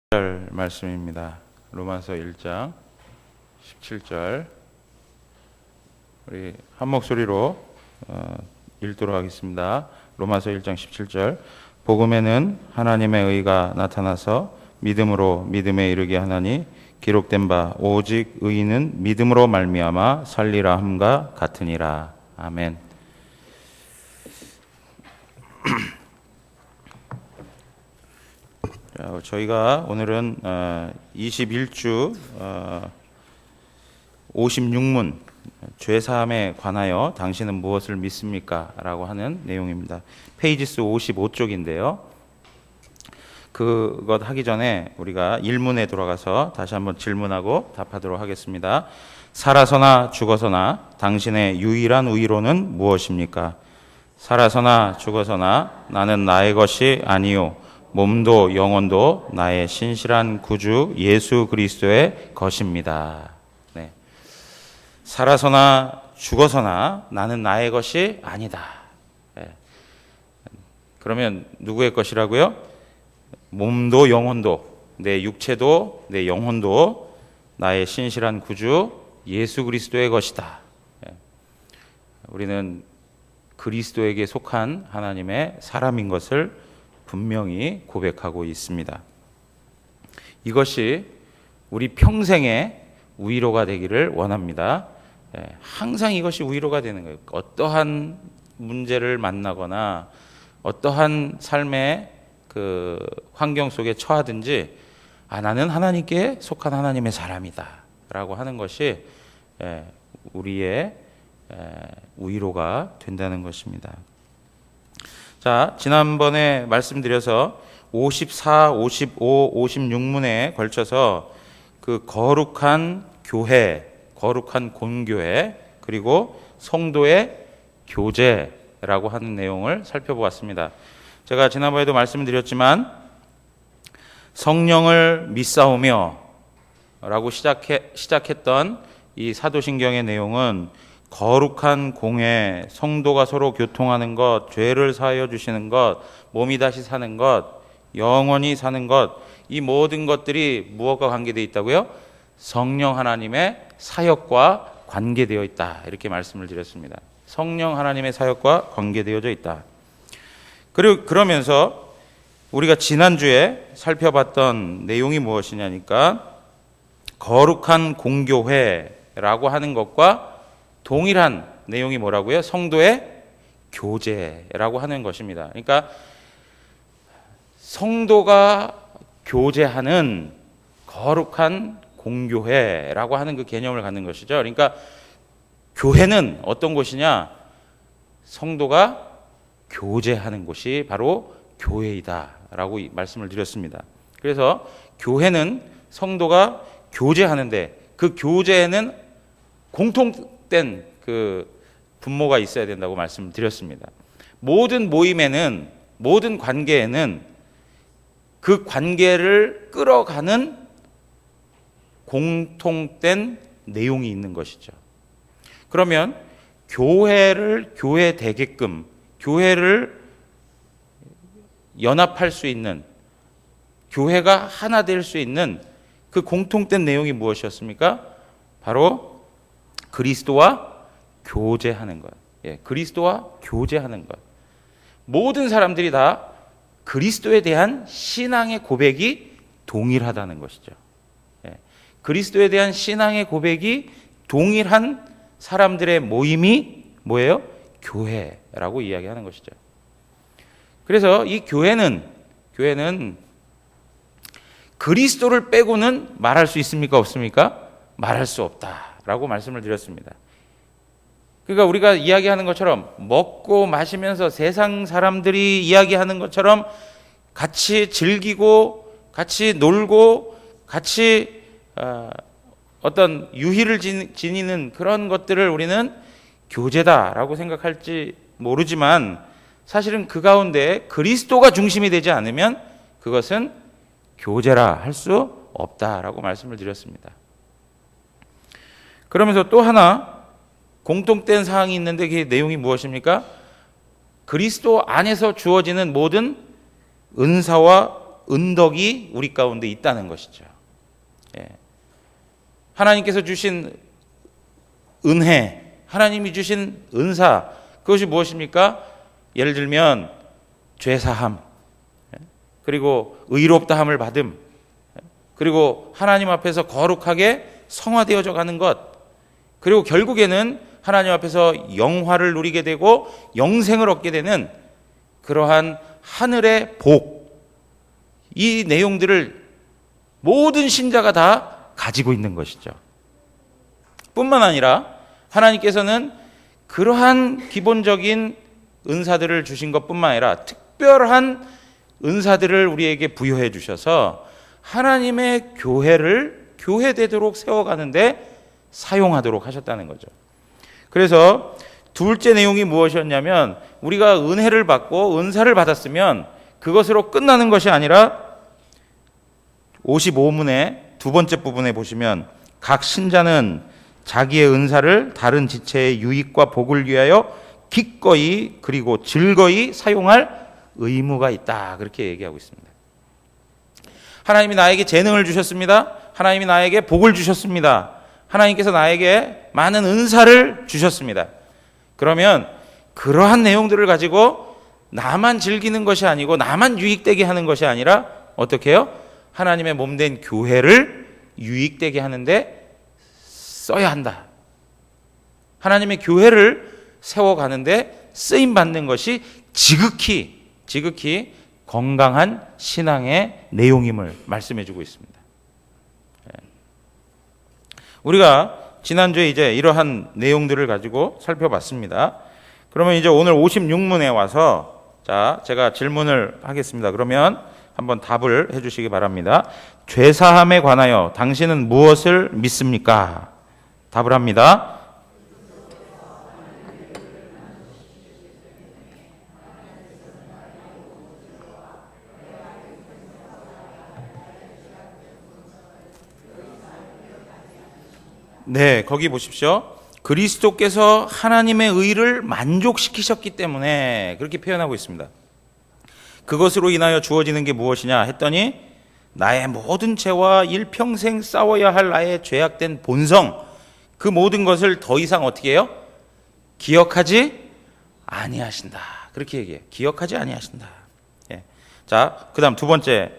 말씀입니다. 로마서 1장 17절 우리 한 목소리로 읽도록 하겠습니다. 로마서 1장 17절 복음에는 하나님의 의가 나타나서 믿음으로 믿음에 이르게 하나니 기록된 바 오직 의인은 믿음으로 말미암아 살리라 함과 같으니라. 아멘. 저희가 오늘은 21주 56문 죄사함에 관하여 당신은 무엇을 믿습니까? 라고 하는 내용입니다. 페이지 수 55쪽인데요. 그것 하기 전에 우리가 1문에 돌아가서 다시 한번 질문하고 답하도록 하겠습니다. 살아서나 죽어서나 당신의 유일한 의로는 무엇입니까? 살아서나 죽어서나 나는 나의 것이 아니요 몸도 영혼도 나의 신실한 구주 예수 그리스도의 것입니다. 네. 살아서나 죽어서나 나는 나의 것이 아니다. 네. 그러면 누구의 것이라고요? 몸도 영혼도 내 육체도 내 영혼도 나의 신실한 구주 예수 그리스도의 것이다. 네. 우리는 그리스도에게 속한 하나님의 사람인 것을 분명히 고백하고 있습니다. 이것이 우리 평생의 위로가 되기를 원합니다. 항상 이것이 위로가 되는 거예요. 어떠한 문제를 만나거나 어떠한 삶의 그 환경 속에 처하든지 나는 하나님께 속한 하나님의 사람이다 라고 하는 것이 우리의 위로가 된다는 것입니다. 자, 지난번에 말씀드려서 54, 55, 56문에 걸쳐서 그 거룩한 교회, 거룩한 공교회, 그리고 성도의 교제라고 하는 내용을 살펴보았습니다. 제가 지난번에도 말씀드렸지만 성령을 믿사오며 라고 시작했던 이 사도신경의 내용은 거룩한 공회, 성도가 서로 교통하는 것, 죄를 사하여 주시는 것, 몸이 다시 사는 것, 영원히 사는 것, 이 모든 것들이 무엇과 관계되어 있다고요? 성령 하나님의 사역과 관계되어 있다. 이렇게 말씀을 드렸습니다. 성령 하나님의 사역과 관계되어져 있다. 그리고 그러면서 우리가 지난주에 살펴봤던 내용이 무엇이냐니까 거룩한 공교회라고 하는 것과 동일한 내용이 뭐라고요? 성도의 교제라고 하는 것입니다. 그러니까 성도가 교제하는 거룩한 공교회라고 하는 그 개념을 갖는 것이죠. 그러니까 교회는 어떤 곳이냐? 성도가 교제하는 곳이 바로 교회이다라고 말씀을 드렸습니다. 그래서 교회는 성도가 교제하는데 그 교제에는 공통된 그 분모가 있어야 된다고 말씀드렸습니다. 모든 모임에는, 모든 관계에는 그 관계를 끌어가는 공통된 내용이 있는 것이죠. 그러면 교회를 교회 되게끔, 교회를 연합할 수 있는, 교회가 하나 될 수 있는 그 공통된 내용이 무엇이었습니까? 바로 그리스도와 교제하는 것. 그리스도와 교제하는 것. 모든 사람들이 다 그리스도에 대한 신앙의 고백이 동일하다는 것이죠. 그리스도에 대한 신앙의 고백이 동일한 사람들의 모임이 뭐예요? 교회라고 이야기하는 것이죠. 그래서 이 교회는 그리스도를 빼고는 말할 수 있습니까? 없습니까? 말할 수 없다라고 말씀을 드렸습니다. 그러니까 우리가 이야기하는 것처럼 먹고 마시면서 세상 사람들이 이야기하는 것처럼 같이 즐기고 같이 놀고 같이 어떤 유희를 지니는 그런 것들을 우리는 교제다라고 생각할지 모르지만 사실은 그 가운데 그리스도가 중심이 되지 않으면 그것은 교제라 할 수 없다라고 말씀을 드렸습니다. 그러면서 또 하나 공통된 사항이 있는데 그 내용이 무엇입니까? 그리스도 안에서 주어지는 모든 은사와 은덕이 우리 가운데 있다는 것이죠. 예. 하나님께서 주신 은혜, 하나님이 주신 은사, 그것이 무엇입니까? 예를 들면 죄사함, 그리고 의롭다함을 받음, 그리고 하나님 앞에서 거룩하게 성화되어져 가는 것, 그리고 결국에는 하나님 앞에서 영화를 누리게 되고 영생을 얻게 되는 그러한 하늘의 복, 이 내용들을 모든 신자가 다 가지고 있는 것이죠. 뿐만 아니라 하나님께서는 그러한 기본적인 은사들을 주신 것뿐만 아니라 특별한 은사들을 우리에게 부여해 주셔서 하나님의 교회를 교회되도록 세워가는데 사용하도록 하셨다는 거죠. 그래서 둘째 내용이 무엇이었냐면, 우리가 은혜를 받고 은사를 받았으면 그것으로 끝나는 것이 아니라 55문의 두 번째 부분에 보시면 각 신자는 자기의 은사를 다른 지체의 유익과 복을 위하여 기꺼이 그리고 즐거이 사용할 의무가 있다, 그렇게 얘기하고 있습니다. 하나님이 나에게 재능을 주셨습니다. 하나님이 나에게 복을 주셨습니다. 하나님께서 나에게 많은 은사를 주셨습니다. 그러면 그러한 내용들을 가지고 나만 즐기는 것이 아니고 나만 유익되게 하는 것이 아니라 어떻게 해요? 하나님의 몸된 교회를 유익되게 하는데 써야 한다. 하나님의 교회를 세워가는데 쓰임받는 것이 지극히 건강한 신앙의 내용임을 말씀해주고 있습니다. 우리가 지난주에 이제 이러한 내용들을 가지고 살펴봤습니다. 그러면 이제 오늘 56문에 와서 제가 질문을 하겠습니다. 그러면 한번 답을 해주시기 바랍니다. 죄사함에 관하여 당신은 무엇을 믿습니까? 답을 합니다. 네, 거기 보십시오. 그리스도께서 하나님의 의를 만족시키셨기 때문에 그렇게 표현하고 있습니다. 그것으로 인하여 주어지는 게 무엇이냐 했더니, 나의 모든 죄와 일평생 싸워야 할 나의 죄악된 본성, 그 모든 것을 더 이상 어떻게 해요? 기억하지 아니하신다, 그렇게 얘기해요. 기억하지 아니하신다. 예. 자, 그 다음 두 번째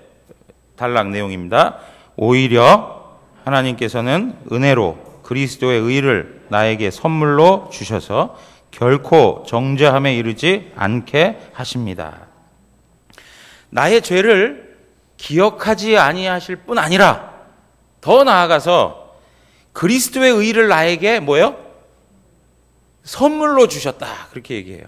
단락 내용입니다. 오히려 하나님께서는 은혜로 그리스도의 의를 나에게 선물로 주셔서 결코 정죄함에 이르지 않게 하십니다. 나의 죄를 기억하지 아니하실 뿐 아니라 더 나아가서 그리스도의 의를 나에게 뭐예요? 선물로 주셨다, 그렇게 얘기해요.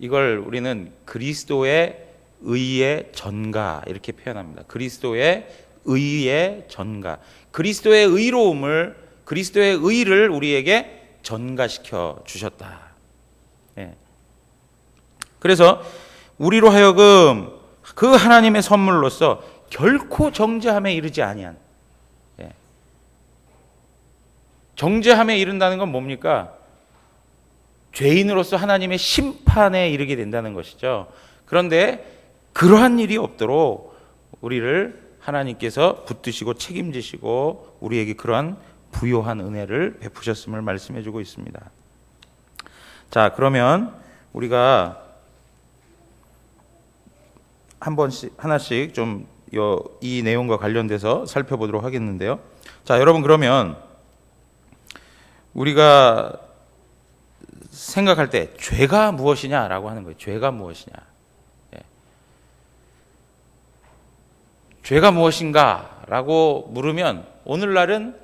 이걸 우리는 그리스도의 의의 전가, 이렇게 표현합니다. 그리스도의 의의 전가, 그리스도의 의로움을, 그리스도의 의를 우리에게 전가시켜 주셨다. 예. 그래서 우리로 하여금 그 하나님의 선물로서 결코 정죄함에 이르지 아니한, 예. 정죄함에 이른다는 건 뭡니까? 죄인으로서 하나님의 심판에 이르게 된다는 것이죠. 그런데 그러한 일이 없도록 우리를 하나님께서 붙드시고 책임지시고 우리에게 그러한 부요한 은혜를 베푸셨음을 말씀해 주고 있습니다. 자, 그러면 우리가 하나씩 좀 이 내용과 관련돼서 살펴보도록 하겠는데요. 자, 여러분, 그러면 우리가 생각할 때 죄가 무엇이냐라고 하는 거예요. 죄가 무엇이냐? 예. 죄가 무엇인가라고 물으면 오늘날은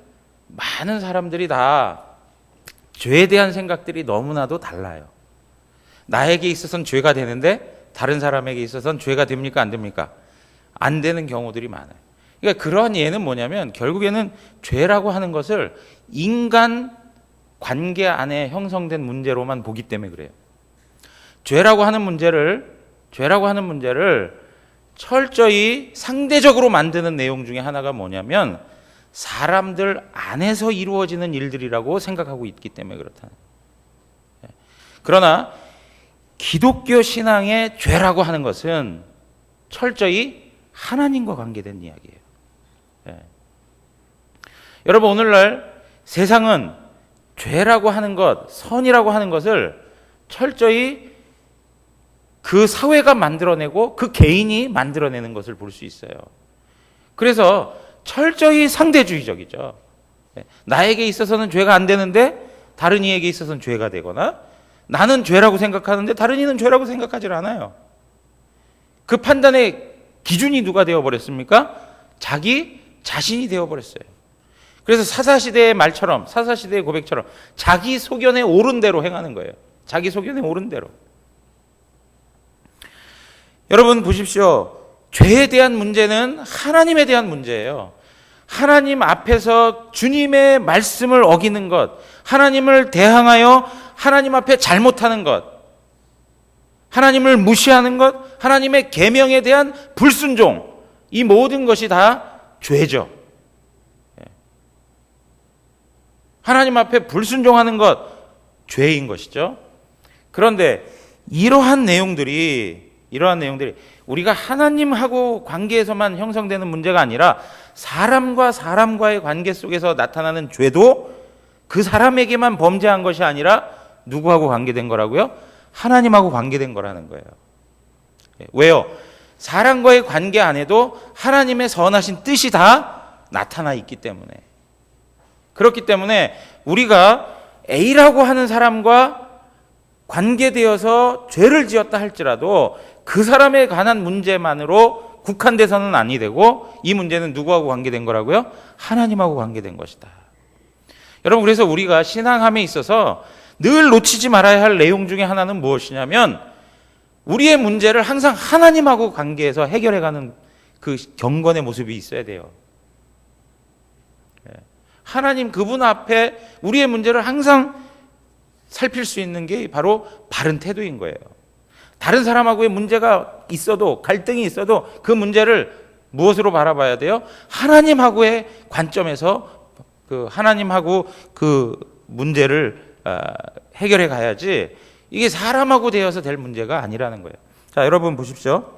많은 사람들이 다 죄에 대한 생각들이 너무나도 달라요. 나에게 있어서는 죄가 되는데 다른 사람에게 있어서는 죄가 됩니까? 안 됩니까? 안 되는 경우들이 많아요. 그러니까 그러한 예는 뭐냐면 결국에는 죄라고 하는 것을 인간 관계 안에 형성된 문제로만 보기 때문에 그래요. 죄라고 하는 문제를 철저히 상대적으로 만드는 내용 중에 하나가 뭐냐면 사람들 안에서 이루어지는 일들이라고 생각하고 있기 때문에 그렇다. 그러나 기독교 신앙의 죄라고 하는 것은 철저히 하나님과 관계된 이야기예요. 예. 여러분, 오늘날 세상은 죄라고 하는 것, 선이라고 하는 것을 철저히 그 사회가 만들어내고 그 개인이 만들어내는 것을 볼 수 있어요. 그래서 철저히 상대주의적이죠. 나에게 있어서는 죄가 안 되는데 다른 이에게 있어서는 죄가 되거나, 나는 죄라고 생각하는데 다른 이는 죄라고 생각하지 않아요. 그 판단의 기준이 누가 되어버렸습니까? 자기 자신이 되어버렸어요. 그래서 사사시대의 말처럼, 사사시대의 고백처럼 자기 소견에 옳은 대로 행하는 거예요. 자기 소견에 옳은 대로. 여러분 보십시오. 죄에 대한 문제는 하나님에 대한 문제예요. 하나님 앞에서 주님의 말씀을 어기는 것, 하나님을 대항하여 하나님 앞에 잘못하는 것, 하나님을 무시하는 것, 하나님의 계명에 대한 불순종, 이 모든 것이 다 죄죠. 하나님 앞에 불순종하는 것, 죄인 것이죠. 그런데 이러한 내용들이 우리가 하나님하고 관계에서만 형성되는 문제가 아니라 사람과 사람과의 관계 속에서 나타나는 죄도 그 사람에게만 범죄한 것이 아니라 누구하고 관계된 거라고요? 하나님하고 관계된 거라는 거예요. 왜요? 사람과의 관계 안에도 하나님의 선하신 뜻이 다 나타나 있기 때문에. 그렇기 때문에 우리가 A라고 하는 사람과 관계되어서 죄를 지었다 할지라도 그 사람에 관한 문제만으로 국한돼서는 아니 되고, 이 문제는 누구하고 관계된 거라고요? 하나님하고 관계된 것이다. 여러분, 그래서 우리가 신앙함에 있어서 늘 놓치지 말아야 할 내용 중에 하나는 무엇이냐면, 우리의 문제를 항상 하나님하고 관계해서 해결해가는 그 경건의 모습이 있어야 돼요. 하나님 그분 앞에 우리의 문제를 항상 살필 수 있는 게 바로 바른 태도인 거예요. 다른 사람하고의 문제가 있어도, 갈등이 있어도 그 문제를 무엇으로 바라봐야 돼요? 하나님하고의 관점에서 그 하나님하고 그 문제를 해결해 가야지, 이게 사람하고 되어서 될 문제가 아니라는 거예요. 자, 여러분 보십시오.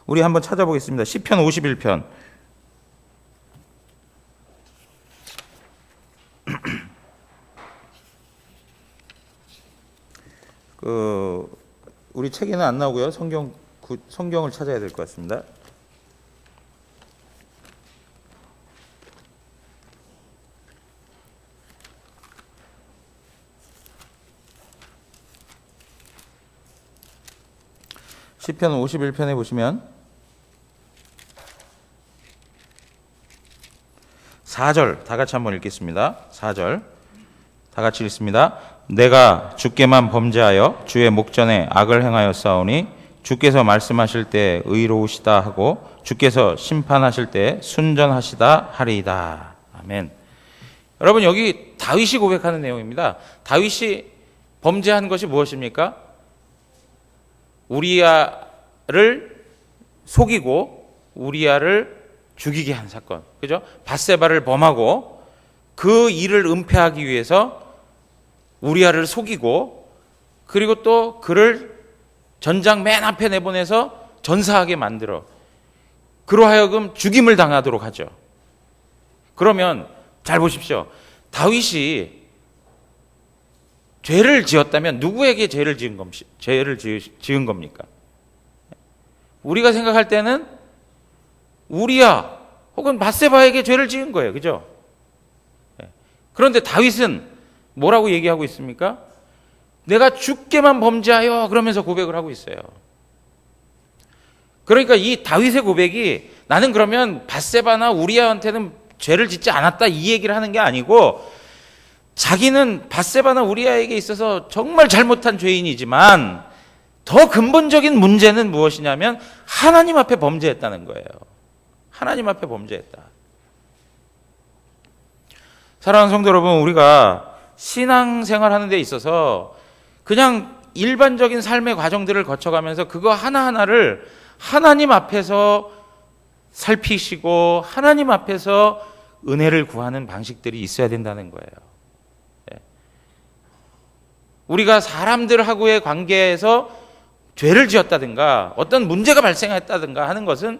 우리 한번 찾아보겠습니다. 시편 51편. 우리 책에는 안 나오고요. 성경을 찾아야 될 것 같습니다. 시편 51편에 보시면 4절 다 같이 한번 읽겠습니다. 4절 다 같이 읽습니다. 내가 주께만 범죄하여 주의 목전에 악을 행하였사오니 주께서 말씀하실 때 의로우시다 하고 주께서 심판하실 때 순전하시다 하리이다. 아멘. 여러분, 여기 다윗이 고백하는 내용입니다. 다윗이 범죄한 것이 무엇입니까? 우리야를 속이고 우리야를 죽이게 한 사건, 그죠? 밧세바를 범하고 그 일을 은폐하기 위해서 우리야를 속이고, 그리고 또 그를 전장 맨 앞에 내보내서 전사하게 만들어 그로하여금 죽임을 당하도록 하죠. 그러면 잘 보십시오. 다윗이 죄를 지었다면 누구에게 죄를 지은 겁니까? 우리가 생각할 때는 우리야 혹은 밧세바에게 죄를 지은 거예요. 그죠? 그런데 다윗은 뭐라고 얘기하고 있습니까? 내가 주께만 범죄하여, 그러면서 고백을 하고 있어요. 그러니까 이 다윗의 고백이 나는 그러면 밧세바나 우리아한테는 죄를 짓지 않았다, 이 얘기를 하는 게 아니고, 자기는 밧세바나 우리아에게 있어서 정말 잘못한 죄인이지만 더 근본적인 문제는 무엇이냐면 하나님 앞에 범죄했다는 거예요. 하나님 앞에 범죄했다. 사랑하는 성도 여러분, 우리가 신앙생활 하는 데 있어서 그냥 일반적인 삶의 과정들을 거쳐가면서 그거 하나하나를 하나님 앞에서 살피시고 하나님 앞에서 은혜를 구하는 방식들이 있어야 된다는 거예요. 우리가 사람들하고의 관계에서 죄를 지었다든가 어떤 문제가 발생했다든가 하는 것은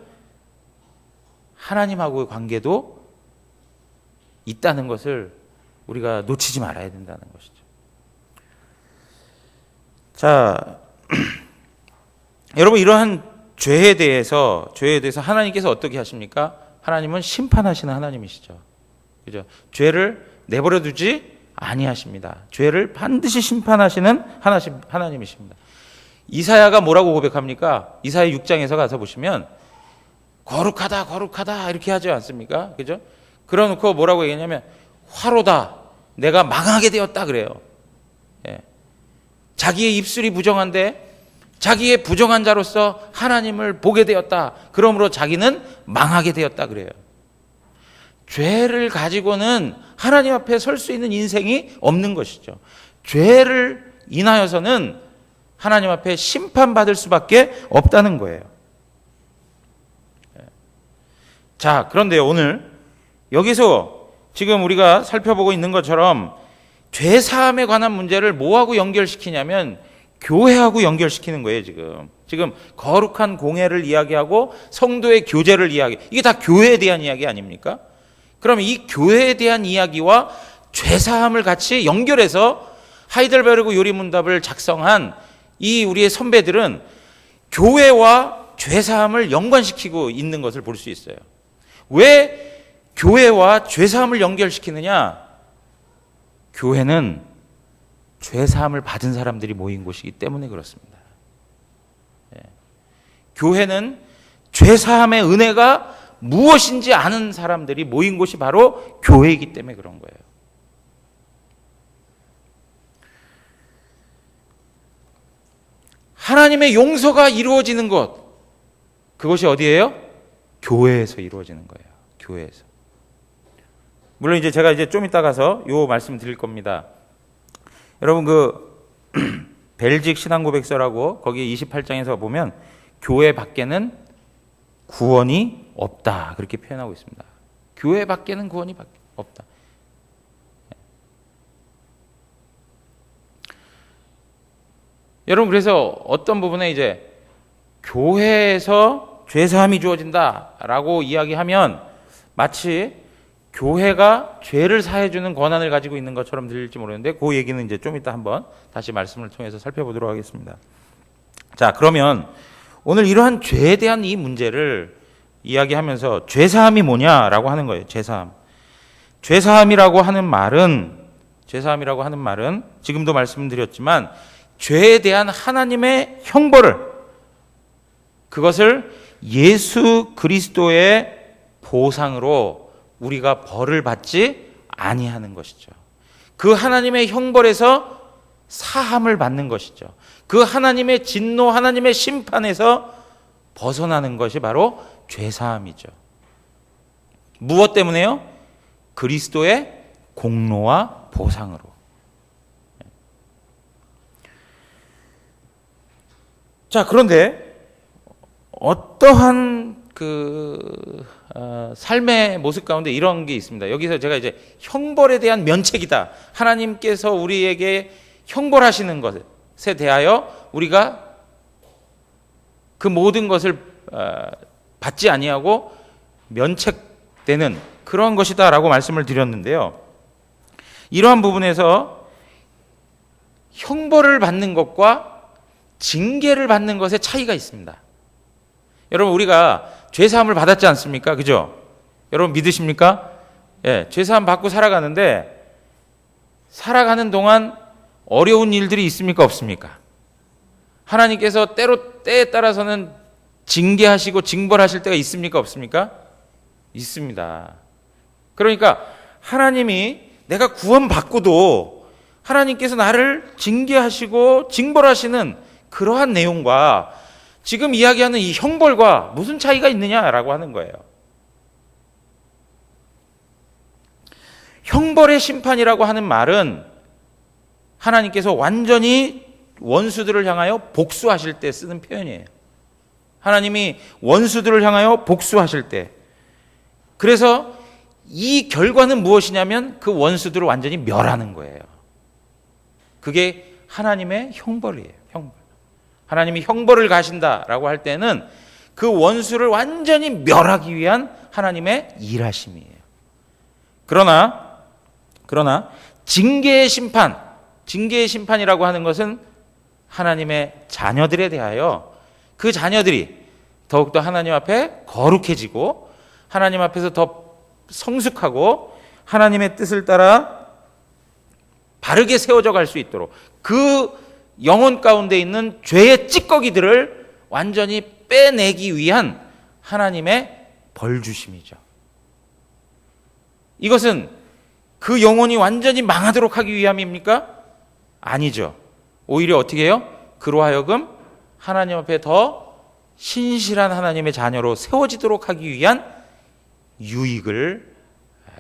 하나님하고의 관계도 있다는 것을 우리가 놓치지 말아야 된다는 것이죠. 자, 여러분, 이러한 죄에 대해서 하나님께서 어떻게 하십니까? 하나님은 심판하시는 하나님이시죠. 그죠? 죄를 내버려 두지 아니하십니다. 죄를 반드시 심판하시는 하나님이십니다. 이사야가 뭐라고 고백합니까? 이사야 6장에서 가서 보시면 거룩하다, 거룩하다 이렇게 하지 않습니까? 그죠? 그러놓고 뭐라고 얘기하냐면 화로다, 내가 망하게 되었다 그래요. 예. 자기의 입술이 부정한데 자기의 부정한 자로서 하나님을 보게 되었다. 그러므로 자기는 망하게 되었다 그래요. 죄를 가지고는 하나님 앞에 설 수 있는 인생이 없는 것이죠. 죄를 인하여서는 하나님 앞에 심판받을 수밖에 없다는 거예요. 자, 그런데요, 오늘 여기서 지금 우리가 살펴보고 있는 것처럼 죄 사함에 관한 문제를 뭐하고 연결시키냐면 교회하고 연결시키는 거예요. 지금 거룩한 공회를 이야기하고 성도의 교제를 이게 다 교회에 대한 이야기 아닙니까? 그러면 이 교회에 대한 이야기와 죄 사함을 같이 연결해서 하이델베르그 요리문답을 작성한 이 우리의 선배들은 교회와 죄 사함을 연관시키고 있는 것을 볼 수 있어요. 왜 교회와 죄 사함을 연결시키느냐? 교회는 죄 사함을 받은 사람들이 모인 곳이기 때문에 그렇습니다. 교회는 죄 사함의 은혜가 무엇인지 아는 사람들이 모인 곳이 바로 교회이기 때문에 그런 거예요. 하나님의 용서가 이루어지는 것, 그것이 어디예요? 교회에서 이루어지는 거예요. 교회에서. 물론 이제 제가 좀 이따 가서 요 말씀 드릴 겁니다. 여러분, 벨직 신앙고백서라고 거기 28장에서 보면 교회 밖에는 구원이 없다 그렇게 표현하고 있습니다. 교회 밖에는 구원이 없다. 여러분, 그래서 어떤 부분에 이제 교회에서 죄사함이 주어진다라고 이야기하면 마치 교회가 죄를 사해주는 권한을 가지고 있는 것처럼 들릴지 모르는데 그 얘기는 이제 좀 이따 한번 다시 말씀을 통해서 살펴보도록 하겠습니다. 자, 그러면 오늘 이러한 죄에 대한 이 문제를 이야기하면서 죄사함이 뭐냐라고 하는 거예요. 죄사함. 죄사함이라고 하는 말은 지금도 말씀드렸지만 죄에 대한 하나님의 형벌을, 그것을 예수 그리스도의 보상으로 우리가 벌을 받지 아니하는 것이죠. 그 하나님의 형벌에서 사함을 받는 것이죠. 그 하나님의 진노, 하나님의 심판에서 벗어나는 것이 바로 죄사함이죠. 무엇 때문에요? 그리스도의 공로와 보상으로. 자, 그런데 어떠한 삶의 모습 가운데 이런 게 있습니다. 여기서 제가 이제 형벌에 대한 면책이다. 하나님께서 우리에게 형벌하시는 것에 대하여 우리가 그 모든 것을 받지 아니하고 면책되는 그런 것이다라고 말씀을 드렸는데요. 이러한 부분에서 형벌을 받는 것과 징계를 받는 것에 차이가 있습니다. 여러분, 우리가 죄사함을 받았지 않습니까? 그죠? 여러분 믿으십니까? 예, 죄사함 받고 살아가는데 살아가는 동안 어려운 일들이 있습니까? 없습니까? 하나님께서 때에 따라서는 징계하시고 징벌하실 때가 있습니까? 없습니까? 있습니다. 그러니까 하나님이 내가 구원받고도 하나님께서 나를 징계하시고 징벌하시는 그러한 내용과 지금 이야기하는 이 형벌과 무슨 차이가 있느냐라고 하는 거예요. 형벌의 심판이라고 하는 말은 하나님께서 완전히 원수들을 향하여 복수하실 때 쓰는 표현이에요. 하나님이 원수들을 향하여 복수하실 때. 그래서 이 결과는 무엇이냐면 그 원수들을 완전히 멸하는 거예요. 그게 하나님의 형벌이에요. 형벌. 하나님이 형벌을 가신다라고 할 때는 그 원수를 완전히 멸하기 위한 하나님의 일하심이에요. 그러나 징계의 심판이라고 하는 것은 하나님의 자녀들에 대하여 그 자녀들이 더욱더 하나님 앞에 거룩해지고 하나님 앞에서 더 성숙하고 하나님의 뜻을 따라 바르게 세워져 갈 수 있도록 그 영혼 가운데 있는 죄의 찌꺼기들을 완전히 빼내기 위한 하나님의 벌주심이죠. 이것은 그 영혼이 완전히 망하도록 하기 위함입니까? 아니죠. 오히려 어떻게 해요? 그로 하여금 하나님 앞에 더 신실한 하나님의 자녀로 세워지도록 하기 위한 유익을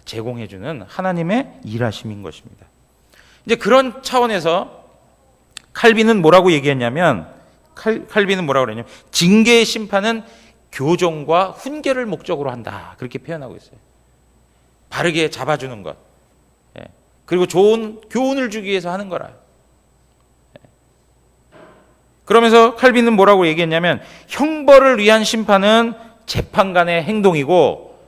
제공해주는 하나님의 일하심인 것입니다. 이제 그런 차원에서 칼빈은 뭐라고 얘기했냐면, 칼빈은 뭐라고 그랬냐면, 징계의 심판은 교정과 훈계를 목적으로 한다. 그렇게 표현하고 있어요. 바르게 잡아주는 것. 그리고 좋은 교훈을 주기 위해서 하는 거라. 그러면서 칼빈은 뭐라고 얘기했냐면, 형벌을 위한 심판은 재판관의 행동이고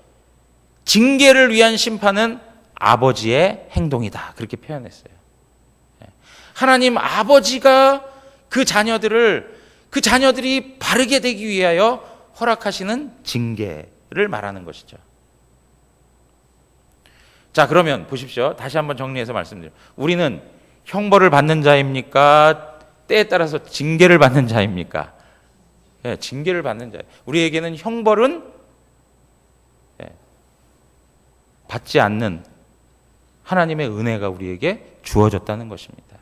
징계를 위한 심판은 아버지의 행동이다. 그렇게 표현했어요. 하나님 아버지가 그 자녀들이 바르게 되기 위하여 허락하시는 징계를 말하는 것이죠. 자, 그러면 보십시오. 다시 한번 정리해서 말씀드려요. 우리는 형벌을 받는 자입니까? 때에 따라서 징계를 받는 자입니까? 징계를 받는 자. 우리에게는 형벌은 받지 않는 하나님의 은혜가 우리에게 주어졌다는 것입니다.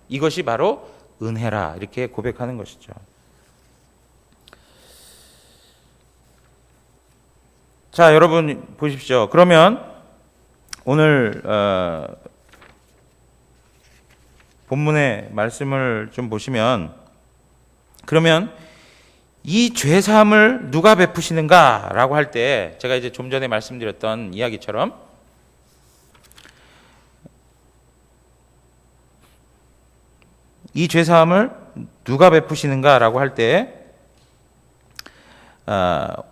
이것이 바로 은혜라 이렇게 고백하는 것이죠. 자, 여러분 보십시오. 그러면 오늘 본문의 말씀을 좀 보시면, 그러면 이 죄사함을 누가 베푸시는가라고 할 때, 제가 이제 좀 전에 말씀드렸던 이야기처럼 이 죄사함을 누가 베푸시는가라고 할 때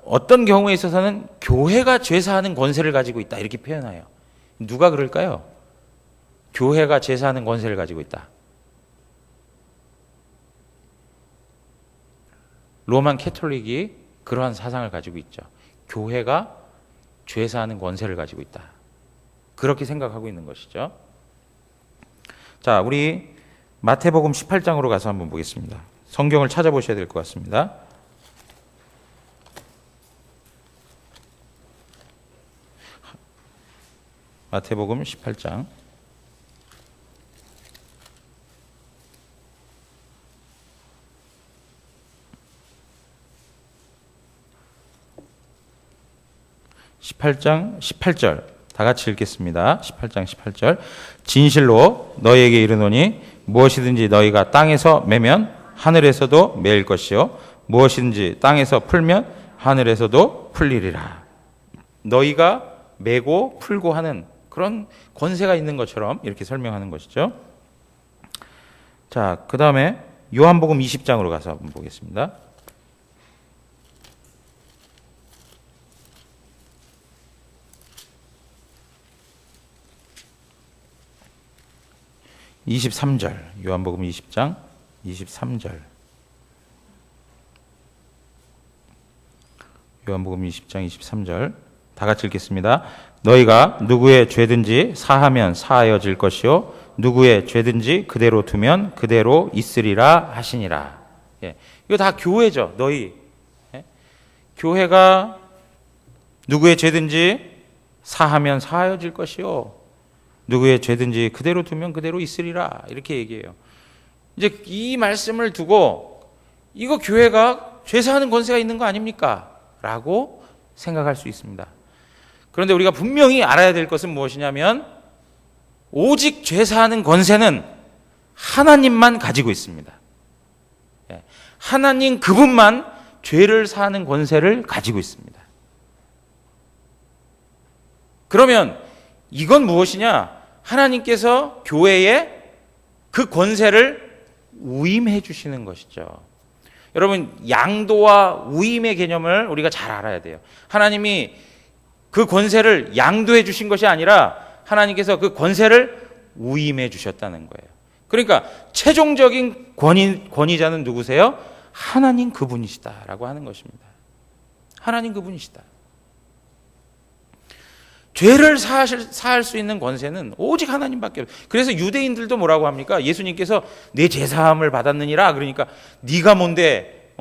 어떤 경우에 있어서는 교회가 죄사하는 권세를 가지고 있다 이렇게 표현해요. 누가 그럴까요? 교회가 죄사하는 권세를 가지고 있다. 로만 캐톨릭이 그러한 사상을 가지고 있죠. 교회가 죄사하는 권세를 가지고 있다. 그렇게 생각하고 있는 것이죠. 자, 우리 마태복음 18장으로 가서 한번 보겠습니다. 성경을 찾아보셔야 될 것 같습니다. 마태복음 18장. (18장) 18절 다 같이 읽겠습니다. 18장 18절. 진실로 너희에게 이르노니 무엇이든지 너희가 땅에서 매면 하늘에서도 매일 것이요 무엇이든지 땅에서 풀면 하늘에서도 풀리리라. 너희가 매고 풀고 하는 그런 권세가 있는 것처럼 이렇게 설명하는 것이죠. 자, 그 다음에 요한복음 20장으로 가서 한번 보겠습니다. (23절) 요한복음 20장 23절. 요한복음 20장 23절 다 같이 읽겠습니다. 너희가 누구의 죄든지 사하면 사하여질 것이요 누구의 죄든지 그대로 두면 그대로 있으리라 하시니라. 이거 다 교회죠. 너희. 교회가 누구의 죄든지 사하면 사하여질 것이요 누구의 죄든지 그대로 두면 그대로 있으리라. 이렇게 얘기해요. 이제 이 말씀을 두고 이거 교회가 죄사하는 권세가 있는 거 아닙니까? 라고 생각할 수 있습니다. 그런데 우리가 분명히 알아야 될 것은 무엇이냐면 오직 죄사하는 권세는 하나님만 가지고 있습니다. 하나님 그분만 죄를 사하는 권세를 가지고 있습니다. 그러면 이건 무엇이냐? 하나님께서 교회에 그 권세를 위임해 주시는 것이죠. 여러분, 양도와 우임의 개념을 우리가 잘 알아야 돼요. 하나님이 그 권세를 양도해 주신 것이 아니라 하나님께서 그 권세를 우임해 주셨다는 거예요. 그러니까 최종적인 권위자는 누구세요? 하나님 그분이시다라고 하는 것입니다. 하나님 그분이시다. 죄를 사할 수 있는 권세는 오직 하나님밖에 없어요. 그래서 유대인들도 뭐라고 합니까? 예수님께서 내 죄사함을 받았느니라. 그러니까 네가 뭔데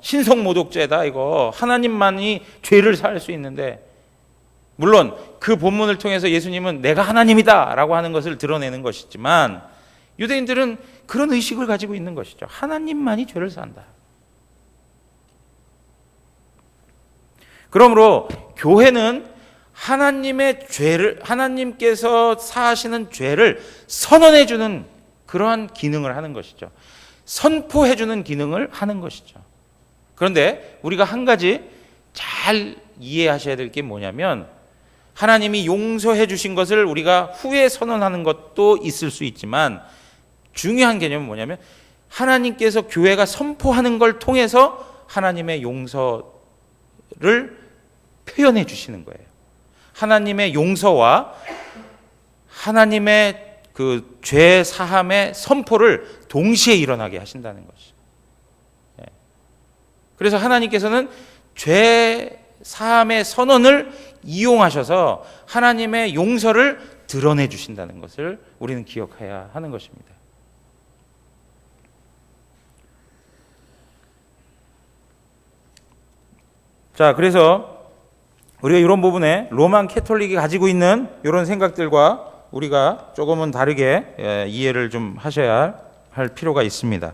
신성모독죄다 이거. 하나님만이 죄를 사할 수 있는데, 물론 그 본문을 통해서 예수님은 내가 하나님이다 라고 하는 것을 드러내는 것이지만 유대인들은 그런 의식을 가지고 있는 것이죠. 하나님만이 죄를 사한다. 그러므로 교회는 하나님의 죄를, 하나님께서 사하시는 죄를 선언해주는 그러한 기능을 하는 것이죠. 선포해주는 기능을 하는 것이죠. 그런데 우리가 한 가지 잘 이해하셔야 될 게 뭐냐면, 하나님이 용서해 주신 것을 우리가 후에 선언하는 것도 있을 수 있지만, 중요한 개념은 뭐냐면 하나님께서 교회가 선포하는 걸 통해서 하나님의 용서를 표현해 주시는 거예요. 하나님의 용서와 하나님의 그 죄 사함의 선포를 동시에 일어나게 하신다는 것이죠. 그래서 하나님께서는 죄 사함의 선언을 이용하셔서 하나님의 용서를 드러내 주신다는 것을 우리는 기억해야 하는 것입니다. 자, 그래서 우리가 이런 부분에 로만 캐톨릭이 가지고 있는 이런 생각들과 우리가 조금은 다르게 이해를 좀 하셔야 할 필요가 있습니다.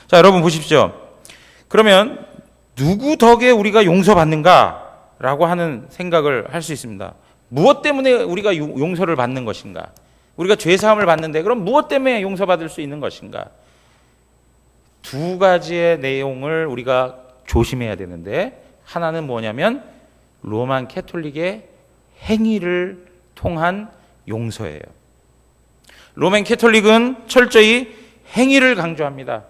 자, 여러분 보십시오. 그러면 누구 덕에 우리가 용서받는가라고 하는 생각을 할 수 있습니다. 무엇 때문에 우리가 용서를 받는 것인가? 우리가 죄사함을 받는데 그럼 무엇 때문에 용서받을 수 있는 것인가? 두 가지의 내용을 우리가 조심해야 되는데, 하나는 뭐냐면 로만 캐톨릭의 행위를 통한 용서예요. 로만 캐톨릭은 철저히 행위를 강조합니다.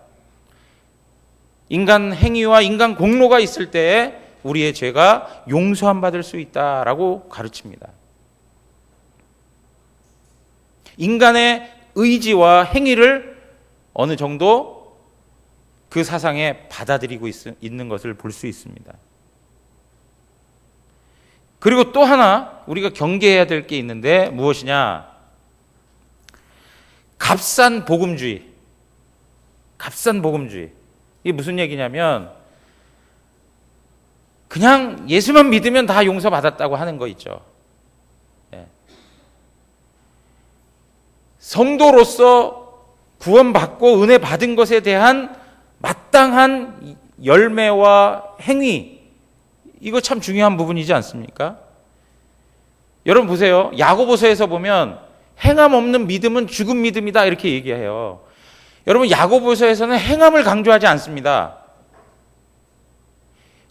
인간 행위와 인간 공로가 있을 때에 우리의 죄가 용서함 받을 수 있다라고 가르칩니다. 인간의 의지와 행위를 어느 정도 그 사상에 받아들이고 있는 것을 볼 수 있습니다. 그리고 또 하나 우리가 경계해야 될 게 있는데 무엇이냐? 값싼 복음주의. 값싼 복음주의. 이게 무슨 얘기냐면 그냥 예수만 믿으면 다 용서받았다고 하는 거 있죠. 성도로서 구원받고 은혜 받은 것에 대한 마땅한 열매와 행위, 이거 참 중요한 부분이지 않습니까? 여러분 보세요. 야고보서에서 보면 행함 없는 믿음은 죽은 믿음이다 이렇게 얘기해요. 여러분, 야고보서에서는 행함을 강조하지 않습니다.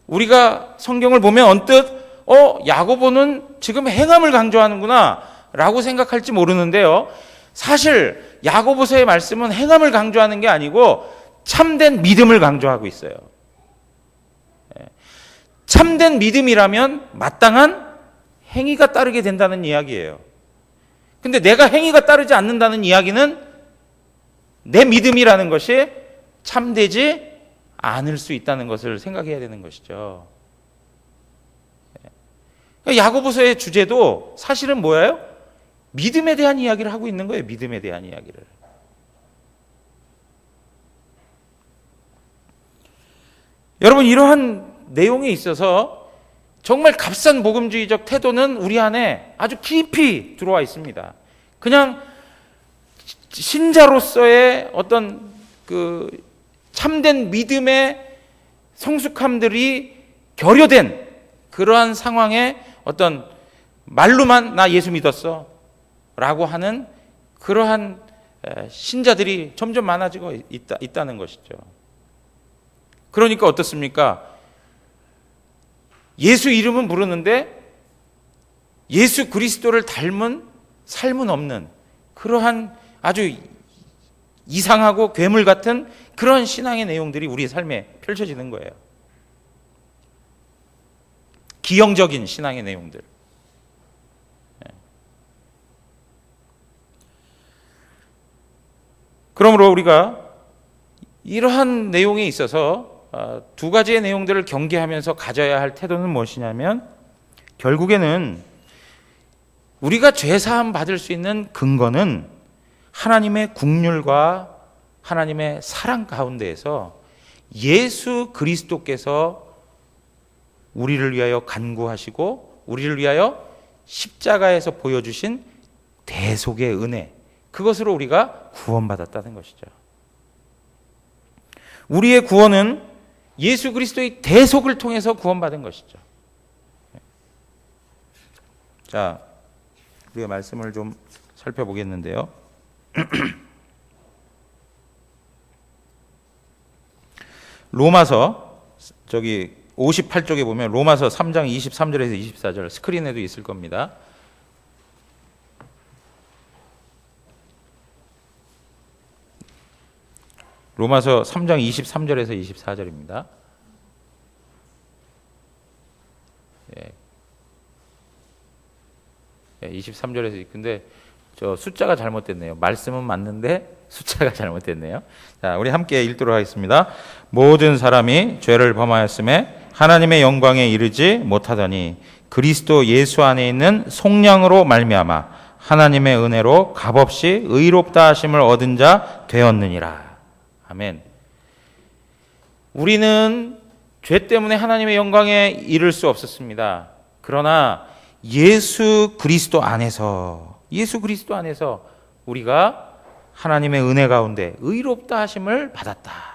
우리가 성경을 보면 언뜻 야고보는 지금 행함을 강조하는구나 라고 생각할지 모르는데요, 사실 야고보서의 말씀은 행함을 강조하는 게 아니고 참된 믿음을 강조하고 있어요. 참된 믿음이라면 마땅한 행위가 따르게 된다는 이야기예요. 근데 내가 행위가 따르지 않는다는 이야기는 내 믿음이라는 것이 참되지 않을 수 있다는 것을 생각해야 되는 것이죠. 야고보서의 주제도 사실은 뭐예요? 믿음에 대한 이야기를 하고 있는 거예요. 믿음에 대한 이야기를. 여러분, 이러한 내용에 있어서 정말 값싼 복음주의적 태도는 우리 안에 아주 깊이 들어와 있습니다. 그냥 신자로서의 어떤 그 참된 믿음의 성숙함들이 결여된 그러한 상황에 어떤 말로만 나 예수 믿었어 라고 하는 그러한 신자들이 점점 많아지고 있다는 것이죠. 그러니까 어떻습니까? 예수 이름은 부르는데 예수 그리스도를 닮은 삶은 없는 그러한 아주 이상하고 괴물 같은 그런 신앙의 내용들이 우리 삶에 펼쳐지는 거예요. 기형적인 신앙의 내용들. 그러므로 우리가 이러한 내용에 있어서 두 가지의 내용들을 경계하면서 가져야 할 태도는 무엇이냐면, 결국에는 우리가 죄사함 받을 수 있는 근거는 하나님의 긍휼과 하나님의 사랑 가운데에서 예수 그리스도께서 우리를 위하여 간구하시고 우리를 위하여 십자가에서 보여주신 대속의 은혜, 그것으로 우리가 구원받았다는 것이죠. 우리의 구원은 예수 그리스도의 대속을 통해서 구원받은 것이죠. 자, 우리가 말씀을 좀 살펴보겠는데요. 로마서 58쪽에 보면 로마서 3장 23절에서 24절, 스크린에도 있을 겁니다. 로마서 3장 23절에서 24절입니다. 예. 23절에서, 근데 저 숫자가 잘못됐네요. 말씀은 맞는데 숫자가 잘못됐네요. 자, 우리 함께 읽도록 하겠습니다. 모든 사람이 죄를 범하였음에 하나님의 영광에 이르지 못하더니 그리스도 예수 안에 있는 속량으로 말미암아 하나님의 은혜로 값없이 의롭다 하심을 얻은 자 되었느니라. 아멘. 우리는 죄 때문에 하나님의 영광에 이를 수 없었습니다. 그러나 예수 그리스도 안에서 우리가 하나님의 은혜 가운데 의롭다 하심을 받았다.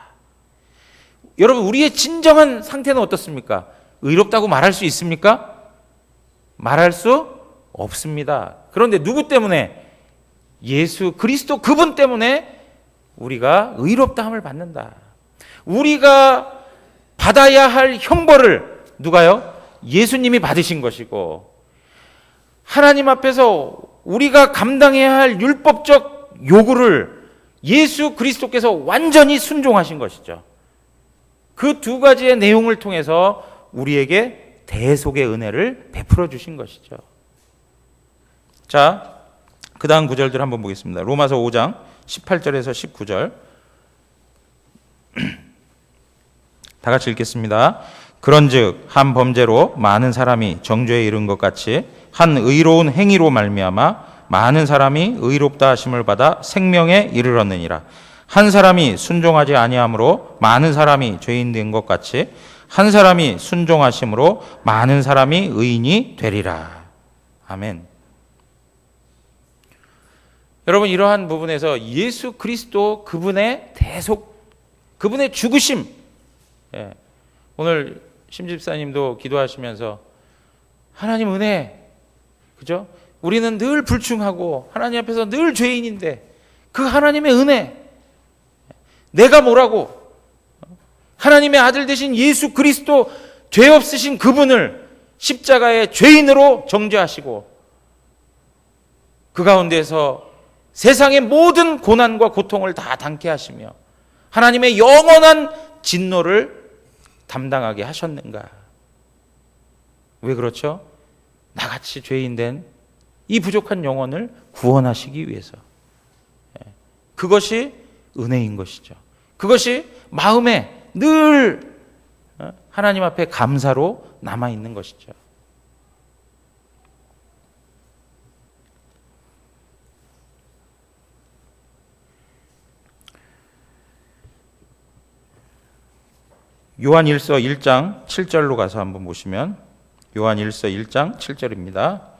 여러분, 우리의 진정한 상태는 어떻습니까? 의롭다고 말할 수 있습니까? 말할 수 없습니다. 그런데 누구 때문에? 예수 그리스도 그분 때문에 우리가 의롭다함을 받는다. 우리가 받아야 할 형벌을 누가요? 예수님이 받으신 것이고, 하나님 앞에서 우리가 감당해야 할 율법적 요구를 예수 그리스도께서 완전히 순종하신 것이죠. 그 두 가지의 내용을 통해서 우리에게 대속의 은혜를 베풀어 주신 것이죠. 자, 그 다음 구절들 한번 보겠습니다. 로마서 5장 18절에서 19절 다 같이 읽겠습니다. 그런즉 한 범죄로 많은 사람이 정죄에 이른 것 같이 한 의로운 행위로 말미암아 많은 사람이 의롭다 하심을 받아 생명에 이르렀느니라. 한 사람이 순종하지 아니함으로 많은 사람이 죄인 된 것 같이 한 사람이 순종하심으로 많은 사람이 의인이 되리라. 아멘. 여러분, 이러한 부분에서 예수 그리스도 그분의 대속, 그분의 죽으심, 오늘 심집사님도 기도하시면서 하나님 은혜, 그죠? 우리는 늘 불충하고 하나님 앞에서 늘 죄인인데 그 하나님의 은혜, 내가 뭐라고 하나님의 아들 되신 예수 그리스도, 죄 없으신 그분을 십자가의 죄인으로 정죄하시고 그 가운데서 세상의 모든 고난과 고통을 다 당케 하시며 하나님의 영원한 진노를 담당하게 하셨는가? 왜 그렇죠? 나같이 죄인 된 이 부족한 영혼을 구원하시기 위해서. 그것이 은혜인 것이죠. 그것이 마음에 늘 하나님 앞에 감사로 남아있는 것이죠. 요한일서 1장 7절로 가서 한번 보시면, 요한일서 1장 7절입니다.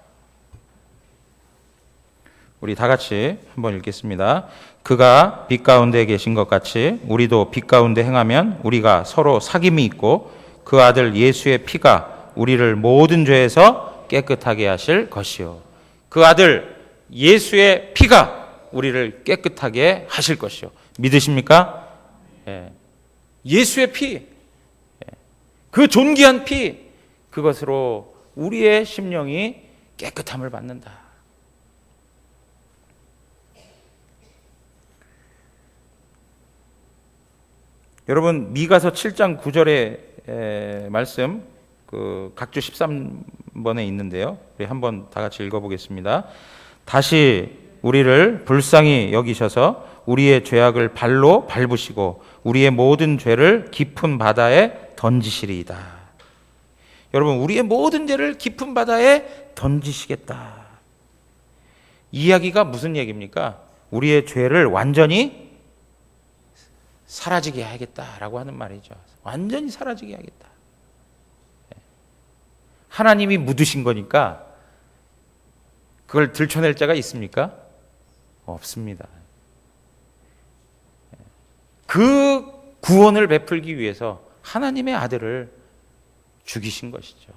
우리 다 같이 한번 읽겠습니다. 그가 빛 가운데 계신 것 같이 우리도 빛 가운데 행하면 우리가 서로 사귐이 있고 그 아들 예수의 피가 우리를 모든 죄에서 깨끗하게 하실 것이요. 그 아들 예수의 피가 우리를 깨끗하게 하실 것이요. 믿으십니까? 예수의 피, 그 존귀한 피, 그것으로 우리의 심령이 깨끗함을 받는다. 여러분 미가서 7장 9절의 말씀 각주 13번에 있는데요. 우리 한번 다 같이 읽어보겠습니다. 다시 우리를 불쌍히 여기셔서 우리의 죄악을 발로 밟으시고 우리의 모든 죄를 깊은 바다에 던지시리이다. 여러분 우리의 모든 죄를 깊은 바다에 던지시겠다. 이 이야기가 무슨 얘기입니까? 우리의 죄를 완전히 사라지게 하겠다라고 하는 말이죠. 완전히 사라지게 하겠다. 하나님이 묻으신 거니까 그걸 들춰낼 자가 있습니까? 없습니다. 그 구원을 베풀기 위해서 하나님의 아들을 죽이신 것이죠.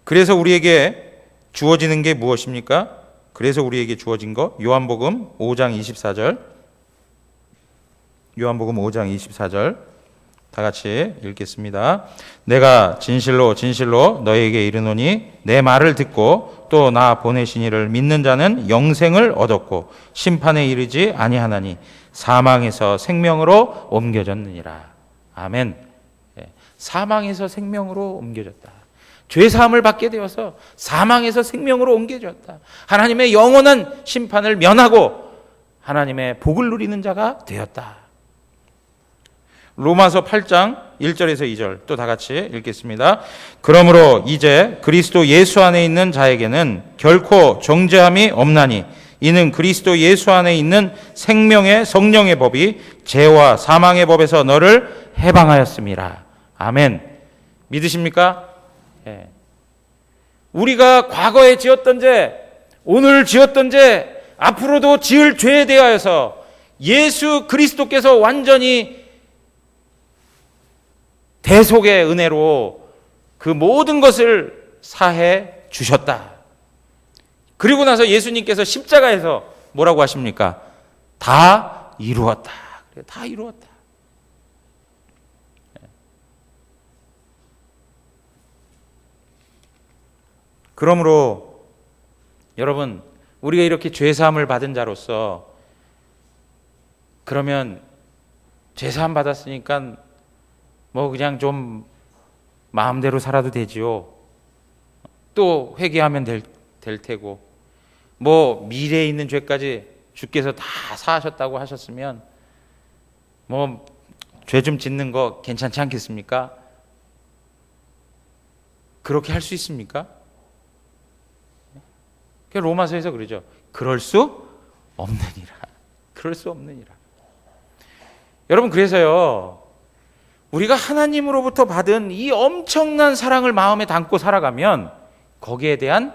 그래서 우리에게 주어지는 게 무엇입니까? 그래서 우리에게 주어진 거 요한복음 5장 24절 요한복음 5장 24절 다 같이 읽겠습니다. 내가 진실로 진실로 너에게 이르노니 내 말을 듣고 또 나 보내신 이를 믿는 자는 영생을 얻었고 심판에 이르지 아니하나니 사망에서 생명으로 옮겨졌느니라. 아멘. 사망에서 생명으로 옮겨졌다. 죄사함을 받게 되어서 사망에서 생명으로 옮겨졌다. 하나님의 영원한 심판을 면하고 하나님의 복을 누리는 자가 되었다. 로마서 8장 1절에서 2절 또 다 같이 읽겠습니다. 그러므로 이제 그리스도 예수 안에 있는 자에게는 결코 정죄함이 없나니 이는 그리스도 예수 안에 있는 생명의 성령의 법이 죄와 사망의 법에서 너를 해방하였음이라. 아멘. 믿으십니까? 예. 우리가 과거에 지었던 죄, 오늘 지었던 죄, 앞으로도 지을 죄에 대하여서 예수 그리스도께서 완전히 대속의 은혜로 그 모든 것을 사해 주셨다. 그리고 나서 예수님께서 십자가에서 뭐라고 하십니까? 다 이루었다. 다 이루었다. 그러므로 여러분 우리가 이렇게 죄사함을 받은 자로서 그러면 죄사함 받았으니까 뭐 그냥 좀 마음대로 살아도 되지요. 또 회개하면 될 테고 뭐 미래에 있는 죄까지 주께서 다 사하셨다고 하셨으면 뭐 죄 좀 짓는 거 괜찮지 않겠습니까? 그렇게 할 수 있습니까? 로마서에서 그러죠. 그럴 수 없느니라. 그럴 수 없느니라. 여러분 그래서요. 우리가 하나님으로부터 받은 이 엄청난 사랑을 마음에 담고 살아가면 거기에 대한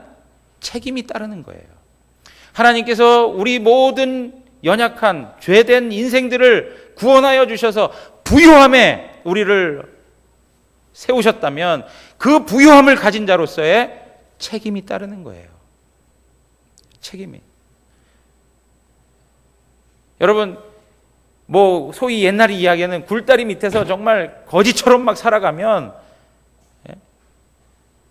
책임이 따르는 거예요. 하나님께서 우리 모든 연약한 죄된 인생들을 구원하여 주셔서 부요함에 우리를 세우셨다면 그 부요함을 가진 자로서의 책임이 따르는 거예요. 책임이. 여러분 뭐 소위 옛날 이야기는 굴다리 밑에서 정말 거지처럼 막 살아가면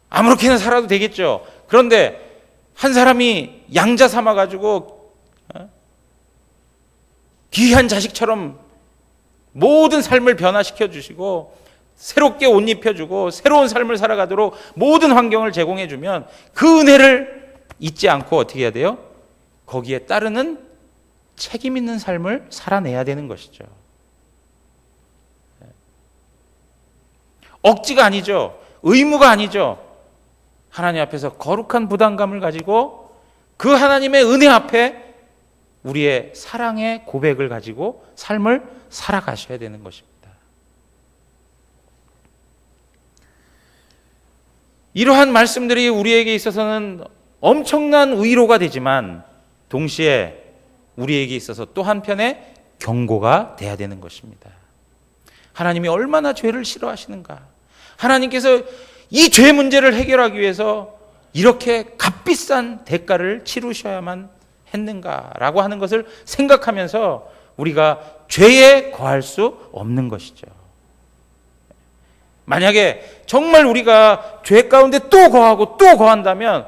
아무렇게나 살아도 되겠죠. 그런데 한 사람이 양자 삼아가지고 귀한 자식처럼 모든 삶을 변화시켜 주시고 새롭게 옷 입혀주고 새로운 삶을 살아가도록 모든 환경을 제공해 주면 그 은혜를 잊지 않고 어떻게 해야 돼요? 거기에 따르는 책임 있는 삶을 살아내야 되는 것이죠. 억지가 아니죠. 의무가 아니죠. 하나님 앞에서 거룩한 부담감을 가지고 그 하나님의 은혜 앞에 우리의 사랑의 고백을 가지고 삶을 살아가셔야 되는 것입니다. 이러한 말씀들이 우리에게 있어서는 엄청난 위로가 되지만 동시에 우리에게 있어서 또 한편의 경고가 돼야 되는 것입니다. 하나님이 얼마나 죄를 싫어하시는가. 하나님께서 이 죄 문제를 해결하기 위해서 이렇게 값비싼 대가를 치르셔야만 했는가라고 하는 것을 생각하면서 우리가 죄에 거할 수 없는 것이죠. 만약에 정말 우리가 죄 가운데 또 거하고 또 거한다면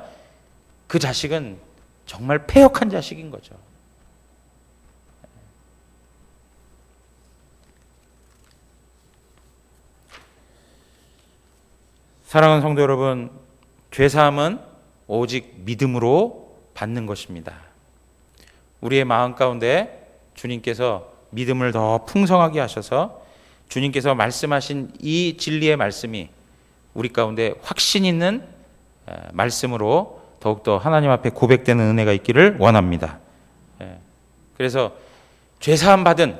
그 자식은 정말 패역한 자식인 거죠. 사랑하는 성도 여러분, 죄사함은 오직 믿음으로 받는 것입니다. 우리의 마음 가운데 주님께서 믿음을 더 풍성하게 하셔서 주님께서 말씀하신 이 진리의 말씀이 우리 가운데 확신 있는 말씀으로 더욱더 하나님 앞에 고백되는 은혜가 있기를 원합니다. 그래서 죄사함 받은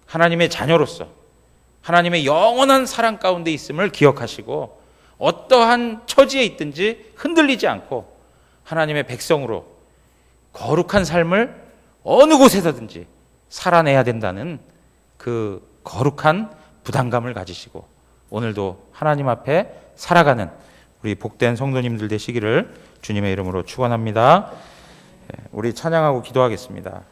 하나님의 자녀로서 하나님의 영원한 사랑 가운데 있음을 기억하시고 어떠한 처지에 있든지 흔들리지 않고 하나님의 백성으로 거룩한 삶을 어느 곳에서든지 살아내야 된다는 그 거룩한 부담감을 가지시고 오늘도 하나님 앞에 살아가는 우리 복된 성도님들 되시기를 주님의 이름으로 축원합니다. 우리 찬양하고 기도하겠습니다.